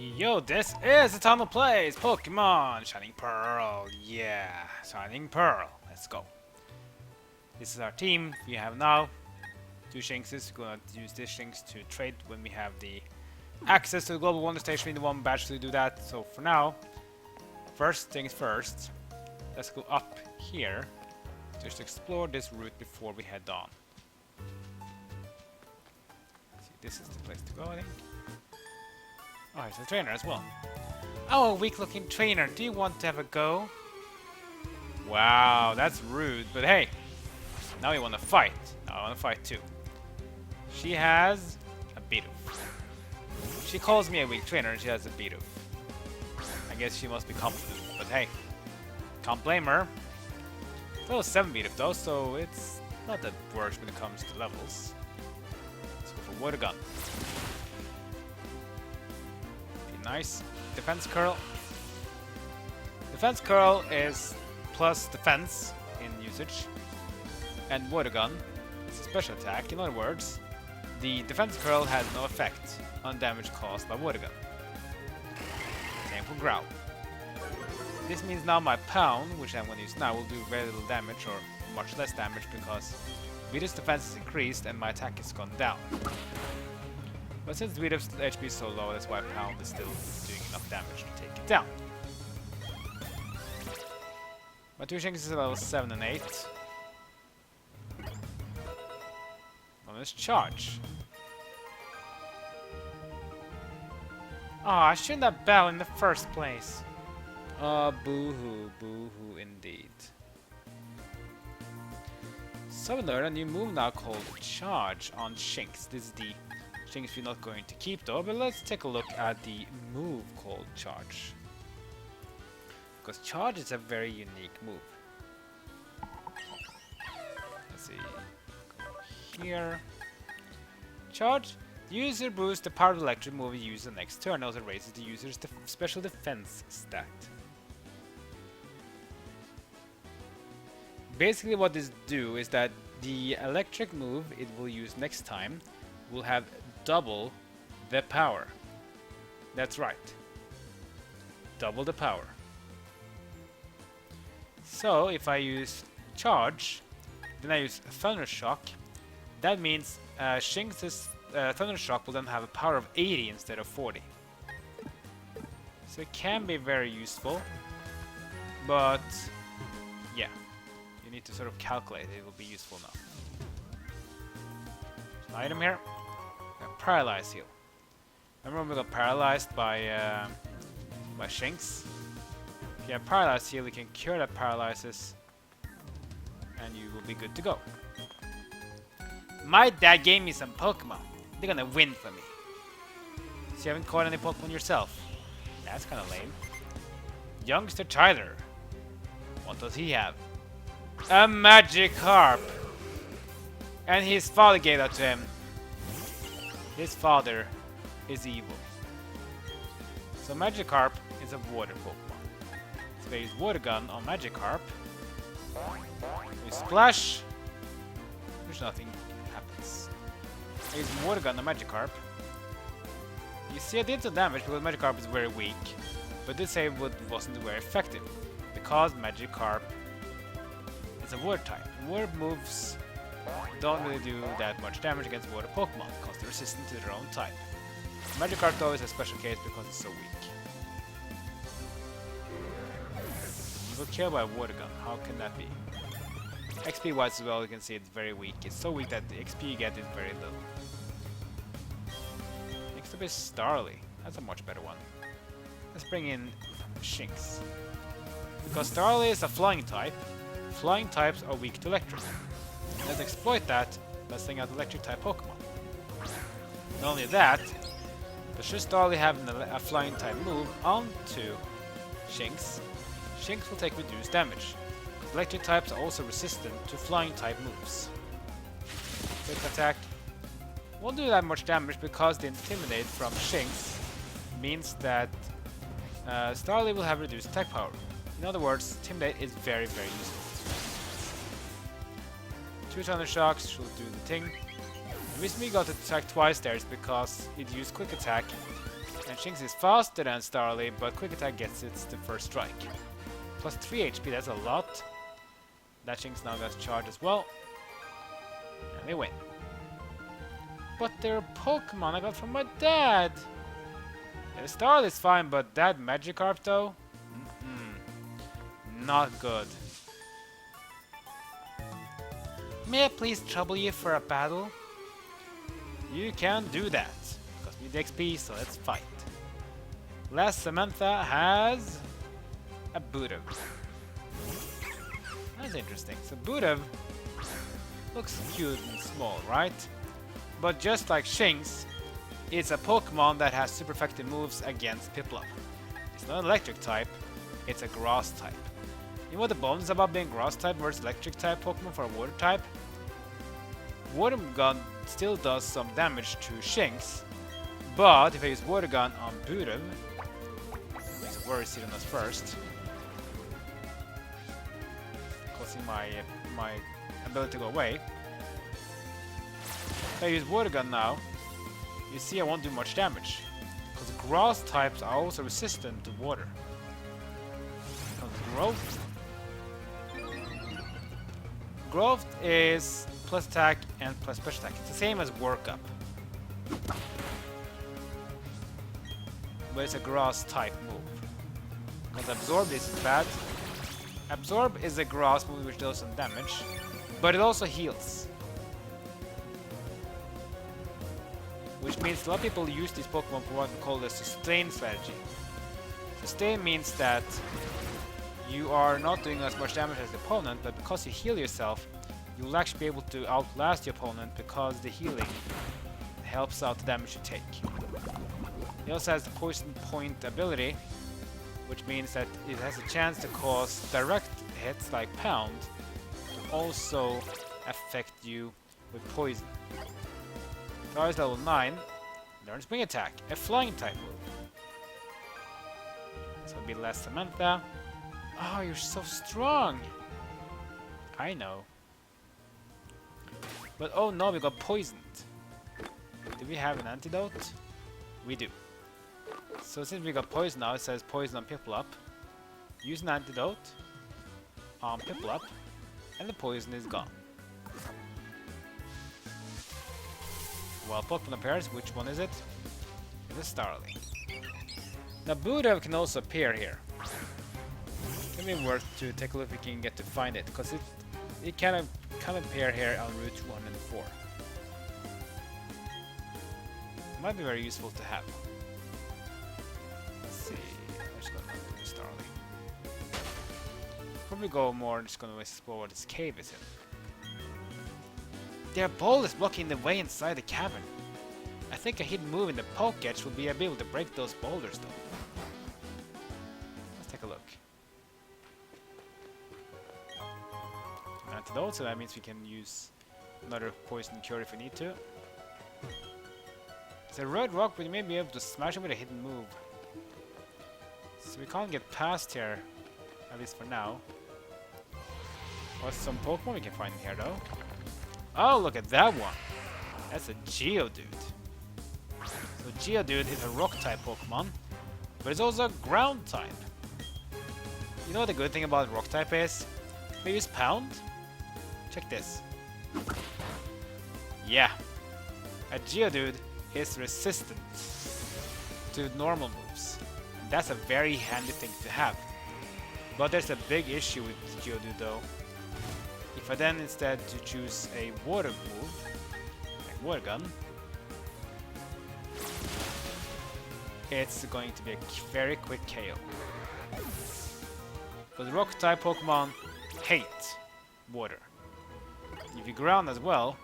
Yo, this is the time to play Pokemon Shining Pearl. Yeah, Shining Pearl. Let's go. This is our team. We have now two Shinkses. We're gonna use this Shinx to trade when we have the access to the Global Wonder Station. We need one badge to do that. So for now, first things first. Let's go up here. Just explore this route before we head on. See, this is the place to go, I think. Oh, he's a trainer as well. Oh, a weak-looking trainer. Do you want to have a go? Wow, that's rude. But hey, now we want to fight. Now I want to fight too. She has a Bidoof. She calls me a weak trainer and she has a Bidoof. I guess she must be confident. But hey, can't blame her. It's level 7 Bidoof though, so it's not the worst when it comes to levels. Let's go for Water Gun. Nice. Defense curl. Defense curl is plus defense in usage. And water gun is a special attack. In other words, the defense curl has no effect on damage caused by water gun. Same for growl. This means now my pound, which I'm going to use now, will do very little damage or much less damage because Vido's defense is increased and my attack has gone down. But since Zubat's HP is so low, that's why Pound is still doing enough damage to take it down. My two Shinx is level 7 and 8. One is Charge. Ah, I shouldn't have Bell in the first place. Ah, boo-hoo, boo-hoo indeed. So we learned a new move now called Charge on Shinx. This is the Shinx we're not going to keep though, but let's take a look at the move called Charge. Because Charge is a very unique move. Let's see. Go here. Charge. The user boosts the power of the electric move you use the next turn. Also raises the user's special defense stat. Basically what this do is that the electric move it will use next time will have double the power. That's right. Double the power. So if I use Charge, then I use Thunder Shock, that means Shinx's Thunder Shock will then have a power of 80 instead of 40. So it can be very useful, but yeah, you need to sort of calculate it will be useful now. There's an item here. Paralyze heal. Remember we got paralyzed by Shinx. If you have paralyzed heal, you can cure that paralysis, and you will be good to go. My dad gave me some Pokemon. They're gonna win for me. So you haven't caught any Pokemon yourself? That's kind of lame. Youngster Tyler. What does he have? A Magikarp. And his father gave that to him. His father is evil. So Magikarp is a water Pokemon. So they use Water Gun on Magikarp. We splash, which nothing happens. I use Water Gun on Magikarp. You see I did some damage because Magikarp is very weak, but this save wasn't very effective because Magikarp is a water type. Water moves don't really do that much damage against water Pokemon because they're resistant to their own type. Magikarp though is a special case because it's so weak. You were killed by a water gun, how can that be? XP wise as well, you can see it's very weak. It's so weak that the XP you get is very little. Next up is Starly. That's a much better one. Let's bring in Shinx. Because Starly is a flying type, flying types are weak to electric. Let's exploit that by sending out electric type Pokemon. Not only that, but should Starly have a flying type move onto Shinx, Shinx will take reduced damage. Because electric types are also resistant to flying type moves. Quick attack won't do that much damage because the Intimidate from Shinx means that Starly will have reduced attack power. In other words, Intimidate is very, very useful. 2 Thunder Shocks should do the thing. The reason we got to attack twice there is because it used Quick Attack And Shinx is faster than Starly, but quick attack gets its the first strike. Plus 3 HP, that's a lot. That Shinx now gets charged as well. And they win. But they're Pokemon I got from my dad! Yeah, Starly's fine, but that Magikarp though? Not good. May I please trouble you for a battle? You can do that. Because we need XP, so let's fight. Last Samantha has a Budev. That's interesting. So Budev looks cute and small, right? But just like Shinx, it's a Pokemon that has super effective moves against Piplup. It's not an electric type, it's a grass type. You know what the bonus about being grass type versus electric type Pokemon for a water type? Water Gun still does some damage to Shinx, but if I use Water Gun on Budev, makes a Worry Seed on us first, causing my ability to go away. If I use Water Gun now, you see I won't do much damage, because grass types are also resistant to water. Growth. Growth is plus attack and plus special attack. It's the same as Work Up, but it's a grass type move. Because Absorb is bad. Absorb is a grass move which does some damage, but it also heals. Which means a lot of people use these Pokemon for what we call the sustain strategy. Sustain means that you are not doing as much damage as the opponent, but because you heal yourself, you'll actually be able to outlast your opponent because the healing helps out the damage you take. It also has the Poison Point ability, which means that it has a chance to cause direct hits like Pound to also affect you with poison. Star's level 9, learns Wing Attack, a flying type move. So it'll be less Samantha. Oh, you're so strong! I know. But oh no, we got poisoned. Do we have an antidote? We do. So since we got poison now, it says poison on Piplup. Use an antidote on Piplup, and the poison is gone. Well, Pokemon appears. Which one is it? It's a Starly. Now Budev can also appear here. It may be worth to take a look if we can get to find it, because it can appear here on Route 204. It might be very useful to have. Let's see. I'm just gonna do the Starly. Probably go more. Just gonna explore what this cave is in. Their ball is blocking the way inside the cavern. I think a hidden move in the Pokédex will be able to break those boulders though. Let's take a look. Antidote, so that means we can use another poison cure if we need to. It's a red rock, but you may be able to smash it with a hidden move. So we can't get past here, at least for now. What's some Pokemon we can find in here though? Oh, look at that one! That's a Geodude. So Geodude is a rock-type Pokemon, but it's also a ground-type. You know what the good thing about rock-type is? We use Pound. Check this. Yeah, a Geodude is resistant to normal moves. That's a very handy thing to have. But there's a big issue with Geodude though. If I then instead to choose a water move, like Water Gun, it's going to be a very quick KO. Because rock-type Pokemon hate water. If you ground as well,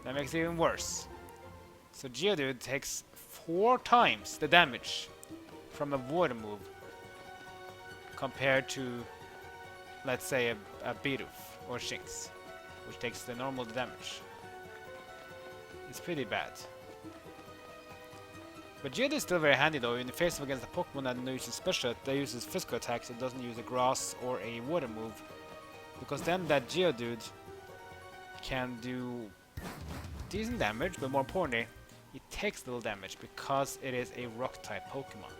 that makes it even worse. So Geodude takes 4 times the damage from a water move compared to, let's say, a Bidoof or Shinx, which takes the normal damage. It's pretty bad. But Geodude is still very handy though. In the face of against a Pokemon that uses special, that uses physical attacks, it doesn't use a grass or a water move, because then that Geodude can do decent damage, but more importantly, it takes little damage because it is a rock type Pokemon.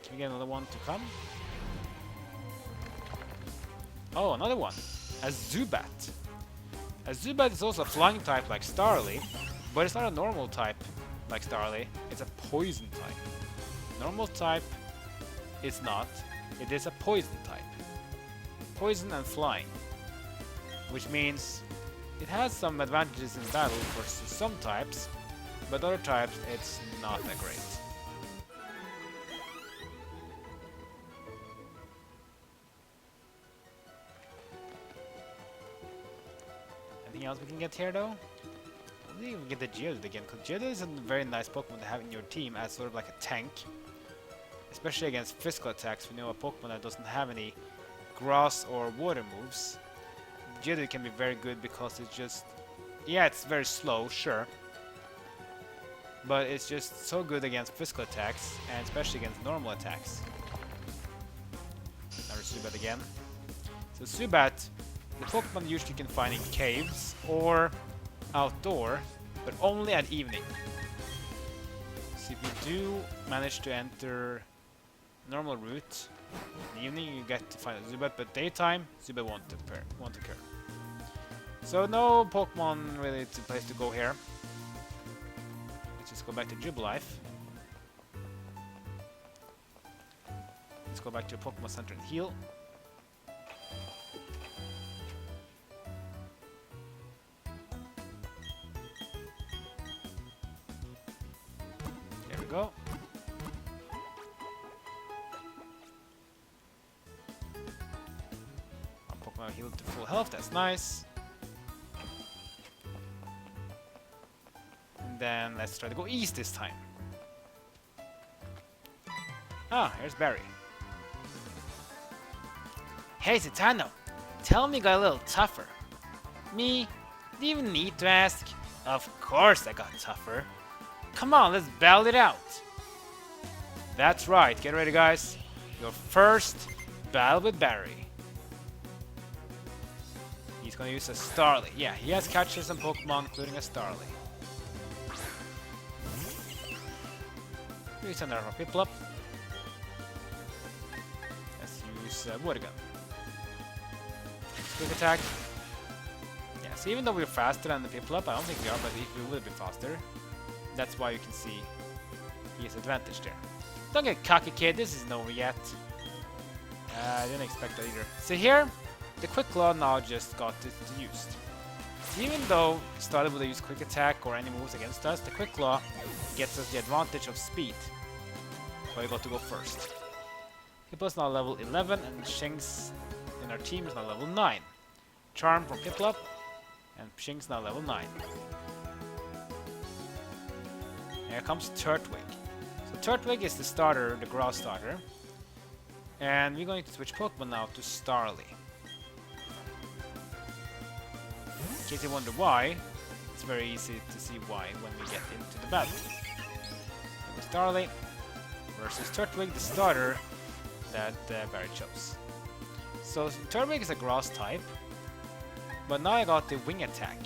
Can we get another one to come? Oh, another one. A Zubat. A Zubat is also a flying type like Starly, but it's not a normal type like Starly. It's a poison type. Normal type is not. It is a poison type. Poison and flying. Which means it has some advantages in battle versus some types, but other types it's not that great. Anything else we can get here though? I think we can get the Geodude again, because Geodude is a very nice Pokemon to have in your team as sort of like a tank. Especially against physical attacks. We know a Pokemon that doesn't have any grass or water moves. Geodude can be very good because it's just... yeah, it's very slow, sure. But it's just so good against physical attacks, and especially against normal attacks. Now Zubat again. So Zubat, the Pokemon usually you can find in caves or outdoor, but only at evening. So if you do manage to enter normal route, in the evening you get to find a Zubat, but daytime, Zubat won't occur. So no Pokemon really to place to go here. Let's just go back to Jubilife. Let's go back to Pokemon Center and heal. There we go. One Pokemon healed to full health, that's nice. Then let's try to go east this time. Ah, here's Barry. Hey Titano, tell me you got a little tougher. Me? Do you even need to ask? Of course I got tougher. Come on, let's battle it out. That's right, get ready guys. Your first battle with Barry. He's gonna use a Starly. Yeah, he has catches some Pokemon, including a Starly. Use another Piplup. Let's use Water Gun. Quick attack. Yeah, so even though we're faster than the Piplup, I don't think we are, but we will be faster. That's why you can see he has advantage there. Don't get cocky, kid. This isn't over yet. I didn't expect that either. So here, the Quick Claw now just got used. Even though Starly would use Quick Attack or any moves against us, the Quick Claw gets us the advantage of speed. So we got to go first. Piplup now level 11 and Shinx in our team is now level 9. Charm from Piplup and Shinx now level 9. Here comes Turtwig. So Turtwig is the starter, the grass starter. And we're going to switch Pokemon now to Starly. In case you wonder why, it's very easy to see why when we get into the battle. So Starly versus Turtwig, the starter that Barry chose. So Turtwig is a grass type, but now I got the Wing Attack.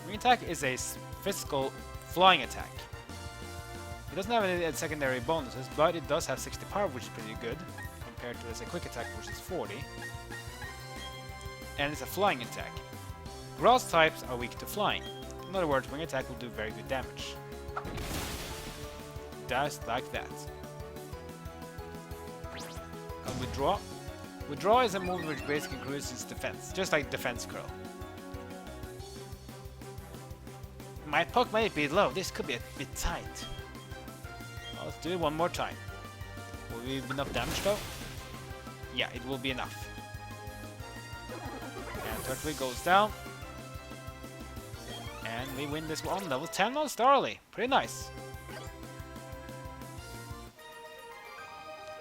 Wing Attack is a physical flying attack. It doesn't have any secondary bonuses, but it does have 60 power, which is pretty good compared to, let's say, Quick Attack, which is 40. And it's a flying attack. Grass types are weak to flying. In other words, Wing Attack will do very good damage. Just like that. And Withdraw. Withdraw is a move which basically increases defense, just like Defense Curl. My Pokemon might be low, this could be a bit tight. Well, let's do it one more time. Will we be enough damage though? Yeah, it will be enough. And Turtwig goes down. And we win this one, level 10 on Starly. Pretty nice.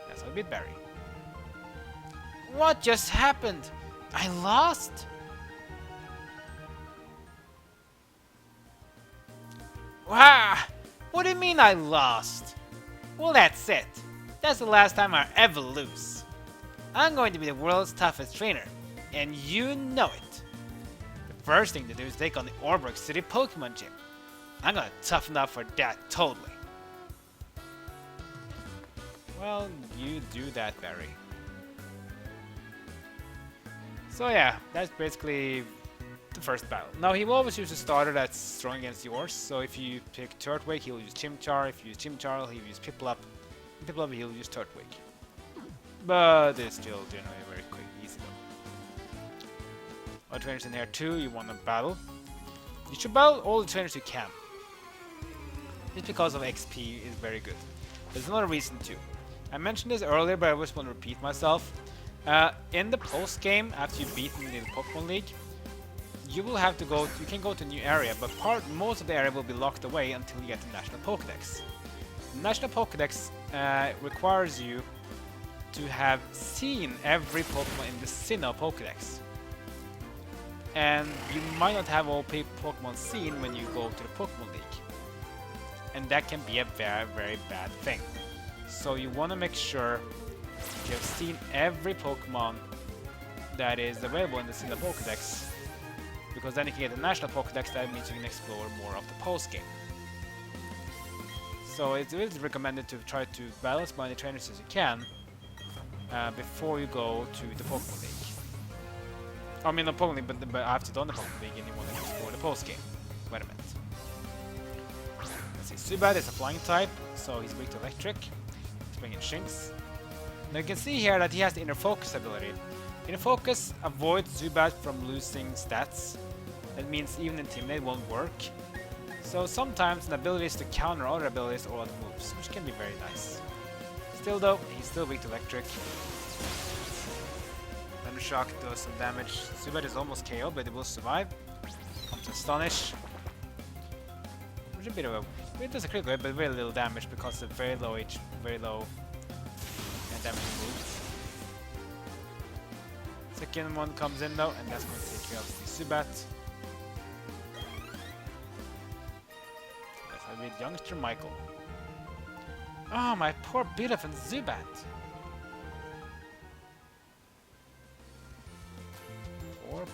That's how we beat Barry. What just happened? I lost? Wow! What do you mean I lost? Well, that's it. That's the last time I ever lose. I'm going to be the world's toughest trainer, and you know it. The first thing to do is take on the Orberg City Pokemon Gym. I'm gonna toughen up for that, totally. Well, you do that, Barry. So yeah, that's basically the first battle. Now he will always use a starter that's strong against yours, so if you pick Turtwig, he'll use Chimchar. If you use Chimchar, he'll use Piplup. Piplup, he'll use Turtwig. But it's still generally very quick, easy though. Other trainers in here too, you want to battle. You should battle all the trainers you can. Just because of XP is very good. There's another reason too. I mentioned this earlier, but I just want to repeat myself. In the post game, after you've beaten the Pokemon League, you will have to go. You can go to a new area, but most of the area will be locked away until you get the National Pokédex. The National Pokédex requires you to have seen every Pokemon in the Sinnoh Pokédex, and you might not have all Pokemon seen when you go to the Pokemon League, and that can be a very, very bad thing. So you want to make sure you have seen every Pokemon that is available in the Sinnoh Pokédex, because then you can get the National Pokédex. That means you can explore more of the post game. So it's really recommended to try to battle as many trainers as you can before you go to the Pokemon League. I mean, not Pokemon League, but after done the Pokemon League and you want to explore the post game. Wait a minute. Let's see, Zubat is a flying type, so he's weak to electric. He's bringing Shinx. Now you can see here that he has the Inner Focus ability. Inner Focus avoids Zubat from losing stats. That means even Intimidate won't work. So sometimes an ability is to counter other abilities or other moves, which can be very nice. Still though, he's still weak to electric. Thunder Shock does some damage. Zubat is almost KO, but it will survive. Comes Astonish. Which is a bit of a... It does a critical hit, but very little damage because of very low damage moves. Second one comes in though, and that's going to take care of the Zubat. That's going to be youngster Michael. Oh, my poor beautiful Zubat!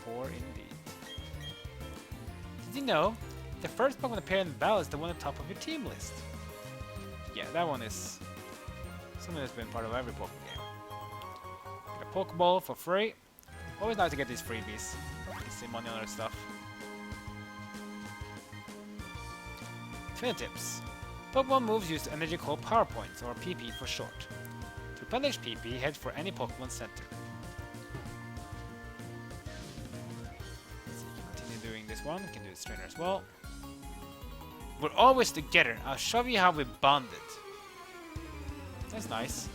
Poor indeed. Did you know, the first Pokemon to appear in the battle is the one on top of your team list? Yeah, that one is something that's been part of every Pokemon game. Get a Pokeball for free. Always nice to get these freebies. You can save money on other stuff. Trainer tips. Pokemon moves use energy called Power Points, or PP for short. To replenish PP, head for any Pokemon Center. So you can continue doing this one. You can do this trainer as well. We're always together. I'll show you how we bonded. That's nice.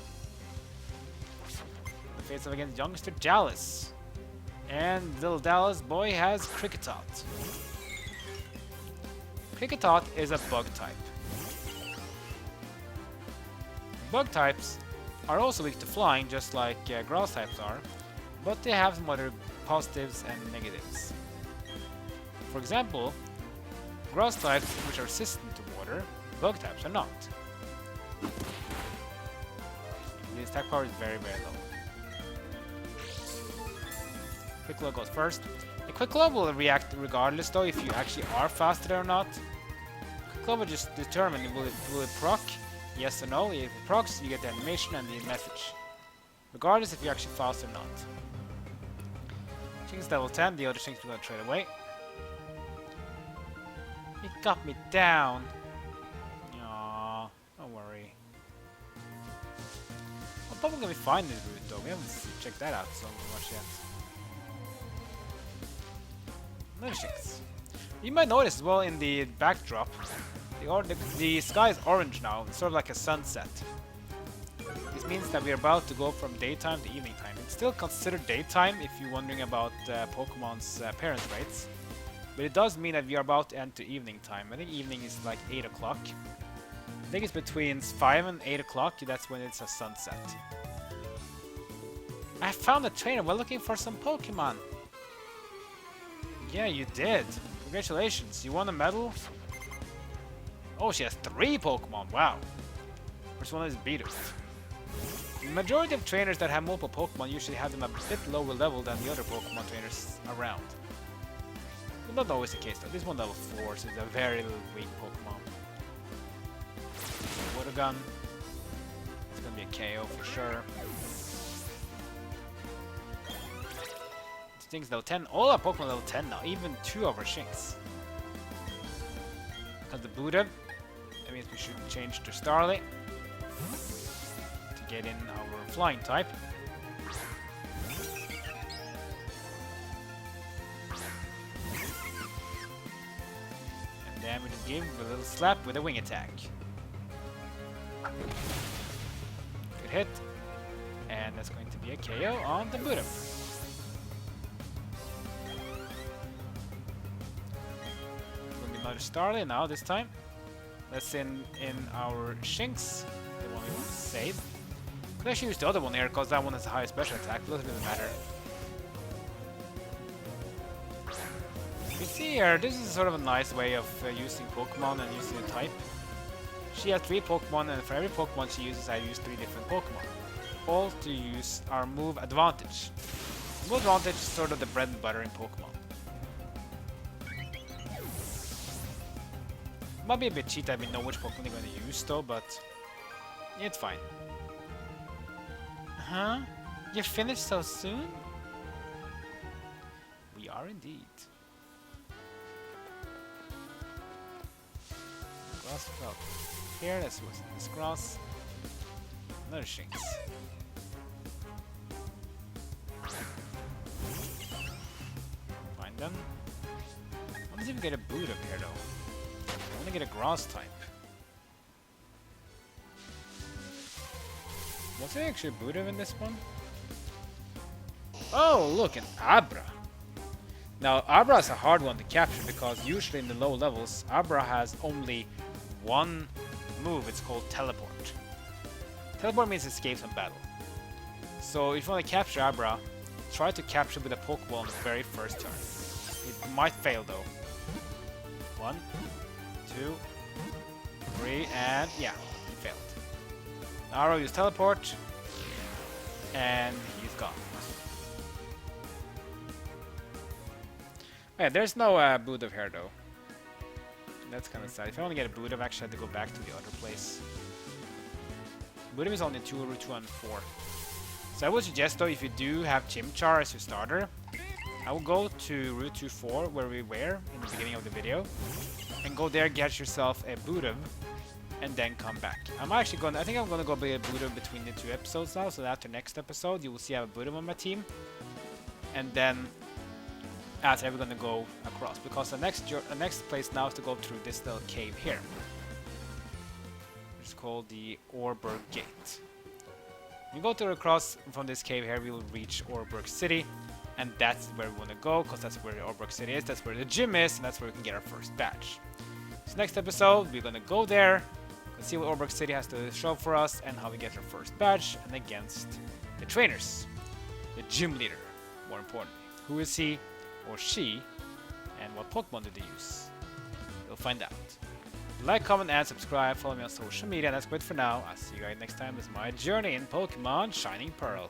The face off against youngster Dallas. And little Dallas boy has Kricketot. Kricketot is a bug type. Bug types are also weak to flying, just like grass types are, but they have some other positives and negatives. For example, grass types, which are resistant to water, bug types are not. The attack power is very, very low. Quick Claw goes first. The Quick Claw will react regardless though if you actually are faster or not. Quick Claw will just determine will it proc, yes or no. If it procs, you get the animation and the message. Regardless if you're actually fast or not. Shinx level 10, the other Shinx will trade away. It got me down. Aww, don't worry. I'm probably gonna be fine in this route though. We haven't checked that out so much yet. Another Shinx. You might notice as well in the backdrop, the sky is orange now. It's sort of like a sunset. This means that we're about to go from daytime to evening time. It's still considered daytime if you're wondering about Pokemon's appearance rates. But it does mean that we are about to enter evening time. I think evening is like 8 o'clock. I think it's between 5 and 8 o'clock. That's when it's a sunset. I found a trainer. We're looking for some Pokemon. Yeah, you did. Congratulations. You won a medal? Oh, she has 3 Pokemon. Wow. First one is Beatles. The majority of trainers that have multiple Pokemon usually have them a bit lower level than the other Pokemon trainers around. Well, not always the case though. This one level 4, so it's a very weak Pokemon. Water Gun. It's gonna be a KO for sure. This thing's level 10. All our Pokemon level 10 now, even 2 of our Shinx. Because the Buddha, that means we should change to Starly to get in our flying type. And then we just give a little slap with a wing attack. Good hit. And that's going to be a KO on the Buddha. Another Starly now this time. Let's in our Shinx, the one we want to save. Could actually use the other one here because that one has a higher special attack, but it doesn't really matter. You see here, this is sort of a nice way of using Pokemon and using a type. She has 3 Pokemon, and for every Pokemon she uses, I use 3 different Pokemon. All to use our move advantage. Move advantage is sort of the bread and butter in Pokemon. Might be a bit cheaty, I mean, know which Pokemon they're going to use though, but it's fine. Huh? You finished so soon? We are indeed. Grass felt here, let's listen to this grass. Another Shinx. Find them. I want to see if we get a boot up here though. I want to get a grass type. Was there actually a Buddha in this one? Oh, look, an Abra. Now, Abra is a hard one to capture because usually in the low levels, Abra has only one move. It's called Teleport. Teleport means escape from battle. So if you want to capture Abra, try to capture with a Pokeball on the very first turn. It might fail though. 1, 2, 3, and yeah, he failed. Arrow used teleport, and he's gone. Yeah, there's no Buddha here though. That's kind of sad. If I want to get a Buddha, I actually have to go back to the other place. Buddha is only 2, Route 2 and 4. So I would suggest though, if you do have Chimchar as your starter, I will go to Route 2-4 where we were in the beginning of the video. And go there, get yourself a Buddha, and then come back. I think I'm gonna go be a Buddha between the 2 episodes now, so after next episode you will see I have a Buddha on my team. And then after we're gonna go across, because the next place now is to go through this little cave here. It's called the Orberg Gate. We go to across from this cave here, we will reach Orberg City. And that's where we want to go, because that's where the Orberg City is, that's where the gym is, and that's where we can get our first badge. So next episode, we're going to go there, and see what Orberg City has to show for us, and how we get our first badge, and against the trainers. The gym leader, more importantly. Who is he, or she, and what Pokemon do they use? We'll find out. Like, comment, and subscribe, follow me on social media, and that's it for now. I'll see you guys next time as my journey in Pokemon Shining Pearl